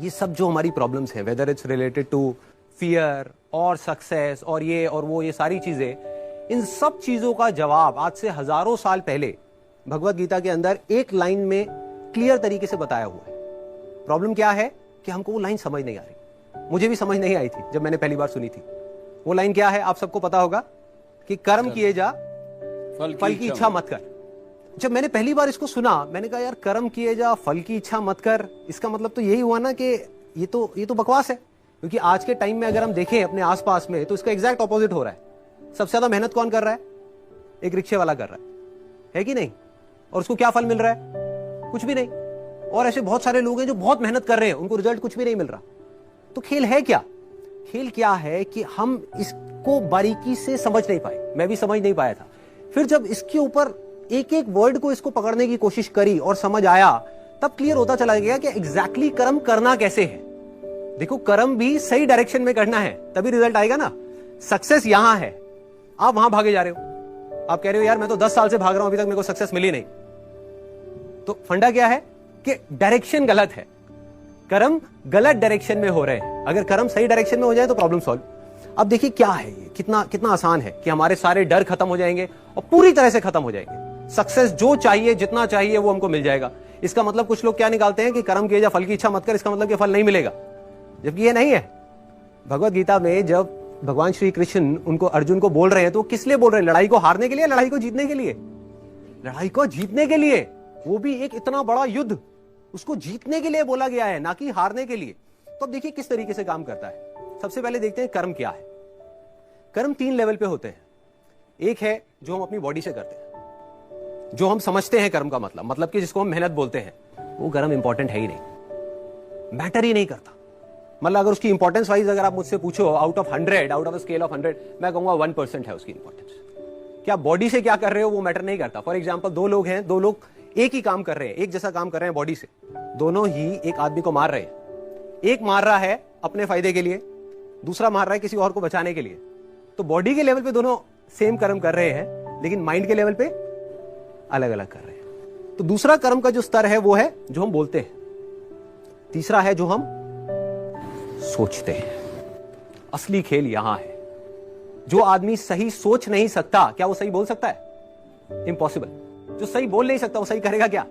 ये सब जो हमारी प्रॉब्लम्स हैं, whether it's related to fear और सक्सेस और ये और वो, ये सारी चीजें, इन सब चीजों का जवाब आज से हजारों साल पहले भगवत गीता के अंदर एक लाइन में क्लियर तरीके से बताया हुआ है। प्रॉब्लम क्या है कि हमको वो लाइन समझ नहीं आ रही। मुझे भी समझ नहीं आई थी जब मैंने पहली बार सुनी थी। वो लाइन क्या है आप सबको पता होगा कि कर्म किए जा, फल की इच्छा मत कर। जब मैंने पहली बार इसको सुना, मैंने कहा यार कर्म किए जा, फल की इच्छा मत कर, इसका मतलब तो यही हुआ ना कि ये तो बकवास है। क्योंकि आज के टाइम में अगर हम देखें अपने आसपास में, तो इसका एग्जैक्ट ऑपोजिट हो रहा है। सबसे ज्यादा मेहनत कौन कर रहा है? एक रिक्शे वाला कर रहा है कि नहीं? और उसको क्या फल मिल रहा है? कुछ भी नहीं। और ऐसे बहुत सारे लोग हैं जो बहुत मेहनत कर रहे हैं, उनको रिजल्ट कुछ भी नहीं मिल रहा। तो खेल है क्या? खेल क्या है कि हम इसको बारीकी से समझ नहीं पाए। मैं भी समझ नहीं पाया था। फिर जब इसके ऊपर एक एक वर्ड को इसको पकड़ने की कोशिश करी और समझ आया, तब क्लियर होता चला गया कि एग्जैक्टली कर्म करना कैसे है। देखो, कर्म भी सही डायरेक्शन में करना है, तभी रिजल्ट आएगा ना। सक्सेस यहां है, आप वहां भागे जा रहे हो। आप कह रहे हो यार मैं तो 10 साल से भाग रहा हूं, अभी तक मेरे को सक्सेस मिली नहीं। तो फंडा क्या है कि डायरेक्शन गलत है। कर्म गलत डायरेक्शन में हो रहे हैं। अगर कर्म सही डायरेक्शन में हो जाए तो प्रॉब्लम सॉल्व। अब देखिए क्या है ये, कितना आसान है कि हमारे सारे डर खत्म हो जाएंगे और पूरी तरह से खत्म हो जाएंगे। सक्सेस जो चाहिए, जितना चाहिए वो हमको मिल जाएगा। इसका मतलब कुछ लोग क्या निकालते हैं कि कर्म किए जा, फल की इच्छा मत कर, इसका मतलब कि फल नहीं मिलेगा, जबकि ये नहीं है। भगवत गीता में जब भगवान श्री कृष्ण उनको, अर्जुन को बोल रहे हैं, तो किस लिए बोल रहे हैं? लड़ाई को हारने के लिए, लड़ाई को जीतने के लिए? लड़ाई को जीतने के लिए। वो भी एक इतना बड़ा युद्ध, उसको जीतने के लिए बोला गया है, ना कि हारने के लिए। तो अब देखिए किस तरीके से काम करता है। सबसे पहले देखते हैं कर्म क्या है। कर्म 3 लेवल पे होते हैं। एक है जो हम अपनी बॉडी से करते हैं, जो हम समझते हैं कर्म का मतलब कि जिसको हम मेहनत बोलते हैं। वो कर्म इंपॉर्टेंट है ही नहीं, मैटर ही नहीं करता। मतलब अगर उसकी इंपॉर्टेंस वाइज अगर आप मुझसे पूछो, out of 100, out of scale of 100, मैं कहूंगा 1% है उसकी इंपॉर्टेंस। क्या बॉडी से क्या कर रहे हो वो मैटर नहीं करता। फॉर एग्जाम्पल, 2 लोग हैं, 2 लोग एक ही काम कर रहे हैं, एक जैसा काम कर रहे हैं बॉडी से, दोनों ही एक आदमी को मार रहे हैं। एक मार रहा है अपने फायदे के लिए, दूसरा मार रहा है किसी और को बचाने के लिए। तो बॉडी के लेवल पे दोनों सेम कर्म कर रहे हैं, लेकिन माइंड के लेवल पे अलग अलग कर रहे हैं। तो दूसरा कर्म का जो स्तर है वो है जो हम बोलते हैं। तीसरा है जो हम सोचते हैं। असली खेल यहां है। जो आदमी सही सोच नहीं सकता, क्या वो सही बोल सकता है? इम्पॉसिबल। जो सही बोल नहीं सकता वो सही करेगा क्या?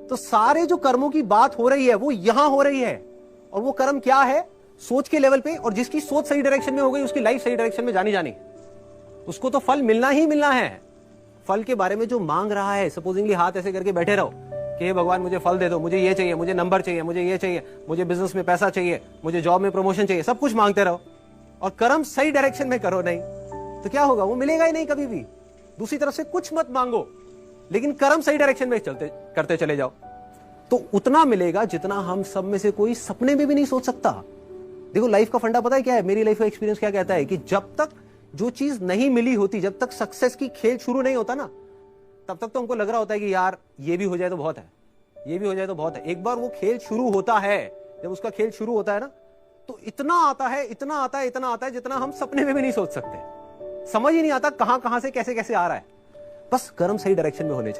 तो सारे जो कर्मों की बात हो रही है वो यहां हो रही है। और वो कर्म क्या है? सोच के लेवल पे। और जिसकी सोच सही डायरेक्शन में हो गई, उसकी लाइफ सही डायरेक्शन में जानी, उसको तो फल मिलना ही मिलना है। फल के बारे में जो मांग रहा है, सपोजिंगली हाथ ऐसे करके बैठे रहो कि हे भगवान मुझे फल दे दो, मुझे ये चाहिए, मुझे नंबर चाहिए, मुझे ये चाहिए, मुझे बिजनेस में पैसा चाहिए, मुझे जॉब में प्रमोशन चाहिए, सब कुछ मांगते रहो और कर्म सही डायरेक्शन में करो नहीं, तो क्या होगा? वो मिलेगा ही नहीं कभी भी। दूसरी तरफ से कुछ मत मांगो, लेकिन कर्म सही डायरेक्शन में करते चले जाओ, तो उतना मिलेगा जितना हम सब में से कोई सपने में भी नहीं सोच सकता। देखो, लाइफ का फंडा पता है क्या है? मेरी लाइफ का एक्सपीरियंस क्या कहता है कि जब तक जो चीज नहीं मिली होती, जब तक सक्सेस की खेल शुरू नहीं होता ना, तब तक तो हमको लग रहा होता है कि यार ये भी हो जाए तो बहुत है, ये भी हो जाए तो बहुत है। एक बार वो खेल शुरू होता है, जब उसका खेल शुरू होता है ना, तो इतना आता है, इतना आता है, इतना आता है जितना हम सपने में भी नहीं सोच सकते। समझ ही नहीं आता कहां से कैसे कैसे आ रहा है। बस कर्म सही डायरेक्शन में होने चाहिए।